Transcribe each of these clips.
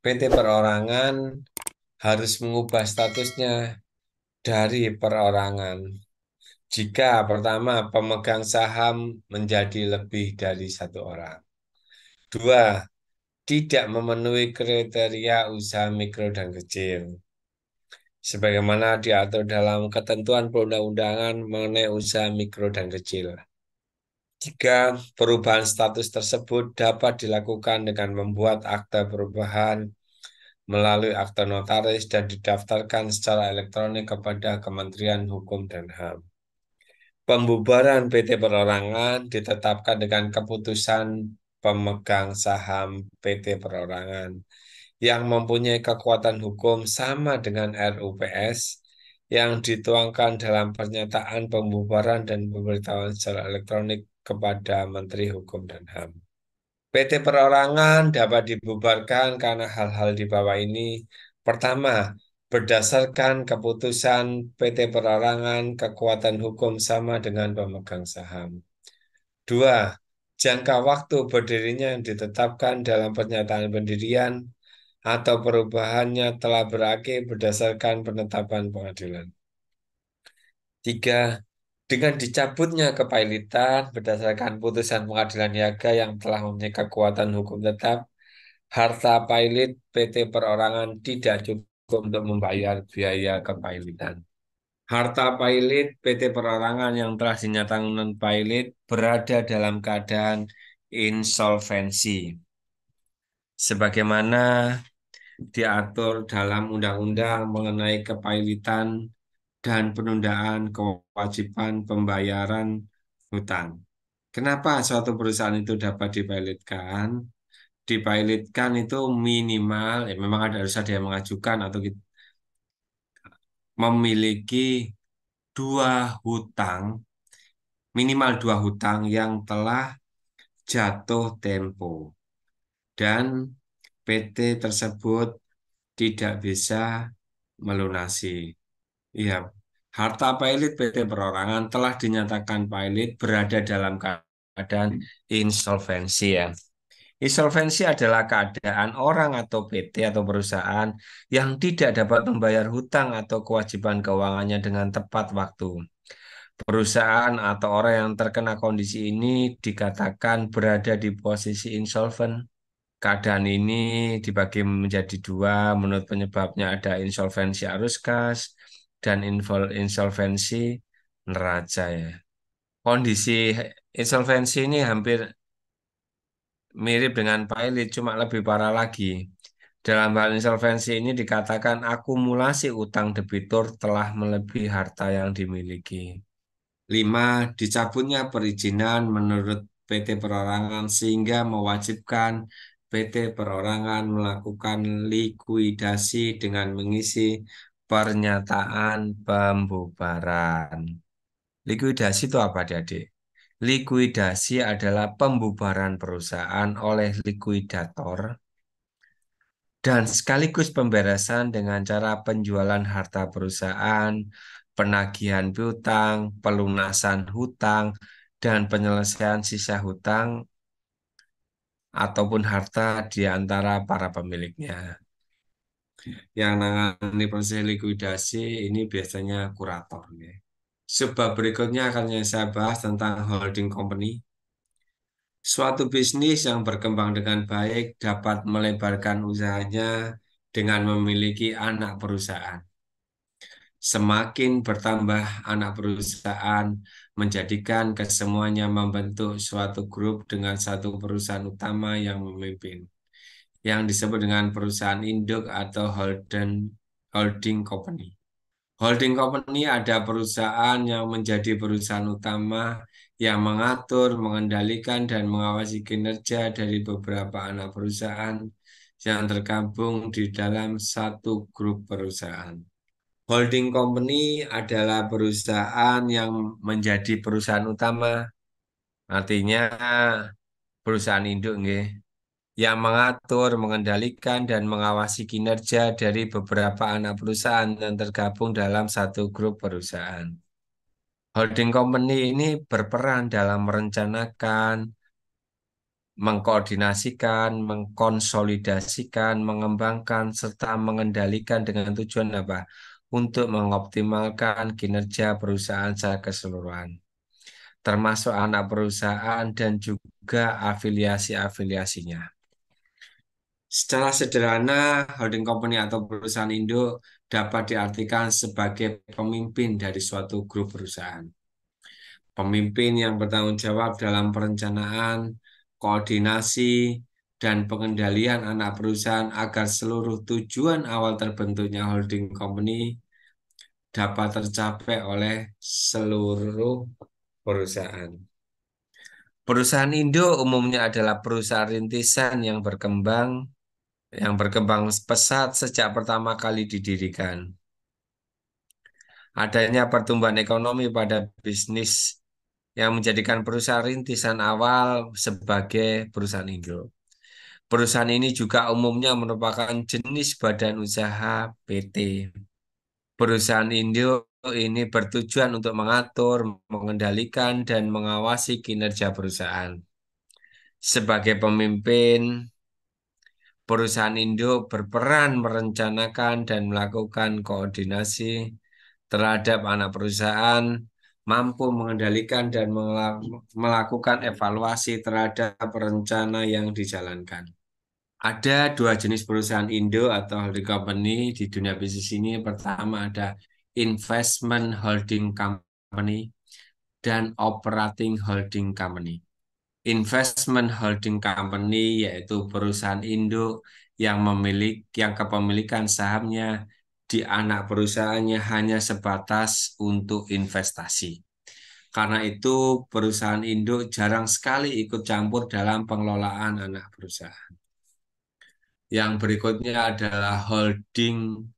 PT Perorangan harus mengubah statusnya dari perorangan jika pertama pemegang saham menjadi lebih dari satu orang. Dua, tidak memenuhi kriteria usaha mikro dan kecil, sebagaimana diatur dalam ketentuan perundang-undangan mengenai usaha mikro dan kecil. Jika perubahan status tersebut dapat dilakukan dengan membuat akta perubahan melalui akta notaris dan didaftarkan secara elektronik kepada Kementerian Hukum dan HAM. Pembubaran PT Perorangan ditetapkan dengan keputusan pemegang saham PT Perorangan yang mempunyai kekuatan hukum sama dengan RUPS yang dituangkan dalam pernyataan pembubaran dan pemberitahuan secara elektronik kepada Menteri Hukum dan HAM. PT Perorangan dapat dibubarkan karena hal-hal di bawah ini. Pertama, berdasarkan keputusan PT Perorangan, kekuatan hukum sama dengan pemegang saham. Dua, jangka waktu berdirinya yang ditetapkan dalam pernyataan pendirian atau perubahannya telah berakhir berdasarkan penetapan pengadilan. Tiga, dengan dicabutnya kepailitan berdasarkan putusan pengadilan niaga yang telah mempunyai kekuatan hukum tetap, harta pailit PT Perorangan tidak cukup untuk membayar biaya kepailitan. Harta pailit PT Perorangan yang telah dinyatakan non-pailit berada dalam keadaan insolvensi. Sebagaimana diatur dalam Undang-Undang mengenai kepailitan dan penundaan kewajiban pembayaran hutang. Kenapa suatu perusahaan itu dapat dipailitkan? Dipailitkan itu minimal, ya memang harus ada yang mengajukan atau memiliki dua hutang, minimal dua hutang yang telah jatuh tempo dan PT tersebut tidak bisa melunasi. Iya, harta pailit PT Perorangan telah dinyatakan pailit berada dalam keadaan insolvensi ya. Insolvensi adalah keadaan orang atau PT atau perusahaan yang tidak dapat membayar hutang atau kewajiban keuangannya dengan tepat waktu. Perusahaan atau orang yang terkena kondisi ini dikatakan berada di posisi insolven. Keadaan ini dibagi menjadi dua menurut penyebabnya ada insolvensi arus kas dan insolvensi neraca ya. Kondisi insolvensi ini hampir mirip dengan pilot, cuma lebih parah lagi. Dalam hal insolvensi ini dikatakan akumulasi utang debitur telah melebihi harta yang dimiliki. Lima, dicabutnya perizinan menurut PT Perorangan sehingga mewajibkan PT Perorangan melakukan likuidasi dengan mengisi pernyataan pembubaran. Likuidasi itu apa, Adik? Likuidasi adalah pembubaran perusahaan oleh likuidator dan sekaligus pemberesan dengan cara penjualan harta perusahaan, penagihan piutang, pelunasan hutang, dan penyelesaian sisa hutang ataupun harta di antara para pemiliknya. Yang menangani proses likuidasi ini biasanya kurator. Ya. Sebab berikutnya akan yang saya bahas tentang holding company. Suatu bisnis yang berkembang dengan baik dapat melebarkan usahanya dengan memiliki anak perusahaan. Semakin bertambah anak perusahaan, menjadikan kesemuanya membentuk suatu grup dengan satu perusahaan utama yang memimpin, yang disebut dengan perusahaan induk atau holding company. Holding company ada perusahaan yang menjadi perusahaan utama yang mengatur, mengendalikan, dan mengawasi kinerja dari beberapa anak perusahaan yang tergabung di dalam satu grup perusahaan. Holding company adalah perusahaan yang menjadi perusahaan utama, artinya perusahaan induk nggih, yang mengatur, mengendalikan, dan mengawasi kinerja dari beberapa anak perusahaan yang tergabung dalam satu grup perusahaan. Holding company ini berperan dalam merencanakan, mengkoordinasikan, mengkonsolidasikan, mengembangkan, serta mengendalikan dengan tujuan apa? Untuk mengoptimalkan kinerja perusahaan secara keseluruhan, termasuk anak perusahaan dan juga afiliasi-afiliasinya. Secara sederhana, holding company atau perusahaan induk dapat diartikan sebagai pemimpin dari suatu grup perusahaan. Pemimpin yang bertanggung jawab dalam perencanaan, koordinasi, dan pengendalian anak perusahaan agar seluruh tujuan awal terbentuknya holding company dapat tercapai oleh seluruh perusahaan. Perusahaan induk umumnya adalah perusahaan rintisan yang berkembang pesat sejak pertama kali didirikan. Adanya pertumbuhan ekonomi pada bisnis yang menjadikan perusahaan rintisan awal sebagai perusahaan induk. Perusahaan ini juga umumnya merupakan jenis badan usaha PT. Perusahaan induk ini bertujuan untuk mengatur, mengendalikan, dan mengawasi kinerja perusahaan. Sebagai pemimpin, perusahaan induk berperan merencanakan dan melakukan koordinasi terhadap anak perusahaan, mampu mengendalikan dan melakukan evaluasi terhadap rencana yang dijalankan. Ada dua jenis perusahaan induk atau holding company di dunia bisnis ini. Pertama ada investment holding company dan operating holding company. Investment holding company yaitu perusahaan induk yang kepemilikan sahamnya di anak perusahaannya hanya sebatas untuk investasi. Karena itu perusahaan induk jarang sekali ikut campur dalam pengelolaan anak perusahaan. Yang berikutnya adalah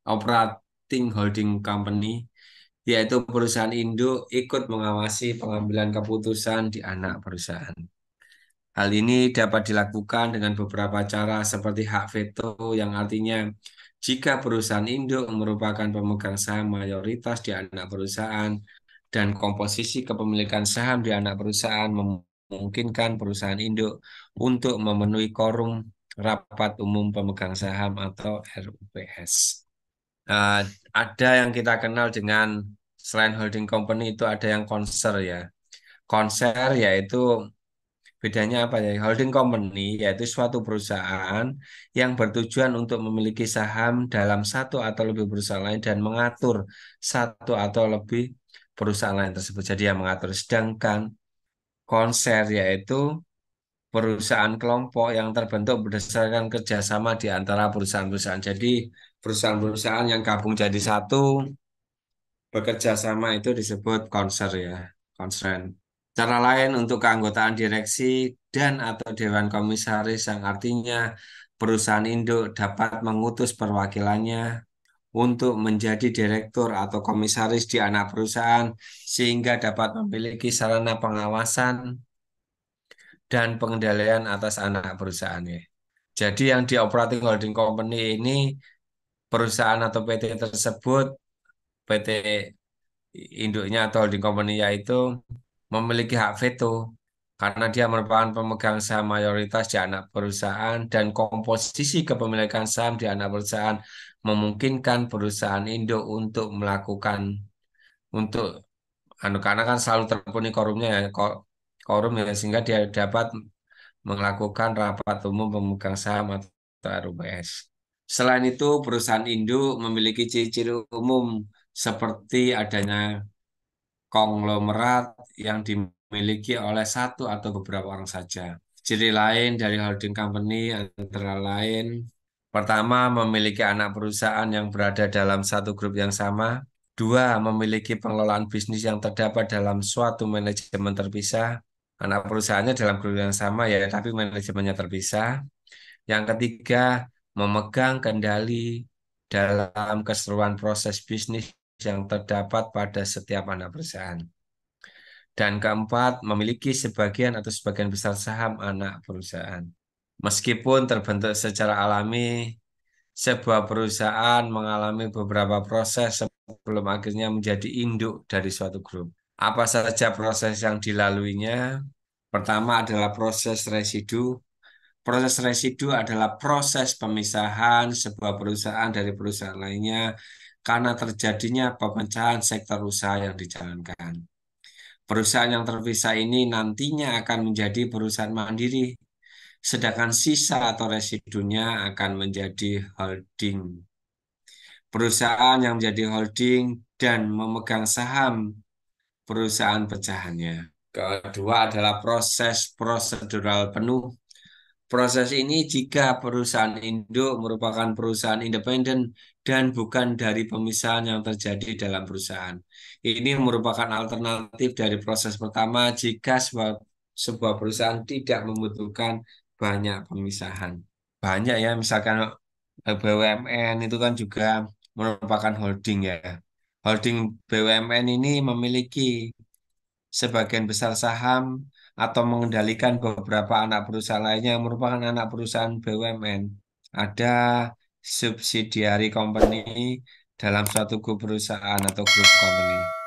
operating holding company, yaitu perusahaan induk ikut mengawasi pengambilan keputusan di anak perusahaan. Hal ini dapat dilakukan dengan beberapa cara seperti hak veto yang artinya jika perusahaan induk merupakan pemegang saham mayoritas di anak perusahaan dan komposisi kepemilikan saham di anak perusahaan memungkinkan perusahaan induk untuk memenuhi quorum rapat umum pemegang saham atau RUPS. Nah, ada yang kita kenal dengan selain holding company itu ada yang konser ya. Konser yaitu bedanya apa ya? Holding company yaitu suatu perusahaan yang bertujuan untuk memiliki saham dalam satu atau lebih perusahaan lain dan mengatur satu atau lebih perusahaan lain tersebut. Jadi yang mengatur. Sedangkan konser yaitu perusahaan kelompok yang terbentuk berdasarkan kerjasama di antara perusahaan-perusahaan. Jadi perusahaan-perusahaan yang gabung jadi satu bekerja sama itu disebut konser ya, konsen. Cara lain untuk keanggotaan direksi dan atau dewan komisaris yang artinya perusahaan induk dapat mengutus perwakilannya untuk menjadi direktur atau komisaris di anak perusahaan sehingga dapat memiliki sarana pengawasan dan pengendalian atas anak perusahaannya. Jadi yang di operating holding company ini perusahaan atau PT tersebut, PT induknya atau holding company-nya itu memiliki hak veto karena dia merupakan pemegang saham mayoritas di anak perusahaan dan komposisi kepemilikan saham di anak perusahaan memungkinkan perusahaan induk untuk melakukan untuk karena kan selalu terpenuhi korumnya ya korum ya sehingga dia dapat melakukan rapat umum pemegang saham atau RUPS. Selain itu, perusahaan induk memiliki ciri-ciri umum seperti adanya konglomerat yang dimiliki oleh satu atau beberapa orang saja. Ciri lain dari holding company antara lain, pertama, memiliki anak perusahaan yang berada dalam satu grup yang sama. Dua, memiliki pengelolaan bisnis yang terdapat dalam suatu manajemen terpisah. Anak perusahaannya dalam grup yang sama ya, tapi manajemennya terpisah. Yang ketiga, memegang kendali dalam keseluruhan proses bisnis yang terdapat pada setiap anak perusahaan. Dan keempat, memiliki sebagian atau sebagian besar saham anak perusahaan. Meskipun terbentuk secara alami, sebuah perusahaan mengalami beberapa proses sebelum akhirnya menjadi induk dari suatu grup. Apa saja proses yang dilaluinya? Pertama adalah proses residu. Proses residu adalah proses pemisahan sebuah perusahaan dari perusahaan lainnya karena terjadinya pemecahan sektor usaha yang dijalankan. Perusahaan yang terpisah ini nantinya akan menjadi perusahaan mandiri, sedangkan sisa atau residunya akan menjadi holding. Perusahaan yang menjadi holding dan memegang saham perusahaan pecahannya. Kedua adalah proses prosedural penuh. Proses ini jika perusahaan induk merupakan perusahaan independen dan bukan dari pemisahan yang terjadi dalam perusahaan. Ini merupakan alternatif dari proses pertama jika sebuah perusahaan tidak membutuhkan banyak pemisahan. Banyak ya, misalkan BUMN itu kan juga merupakan holding ya. Holding BUMN ini memiliki sebagian besar saham atau mengendalikan beberapa anak perusahaan lainnya yang merupakan anak perusahaan BUMN. Ada subsidiary company dalam suatu grup perusahaan atau grup company.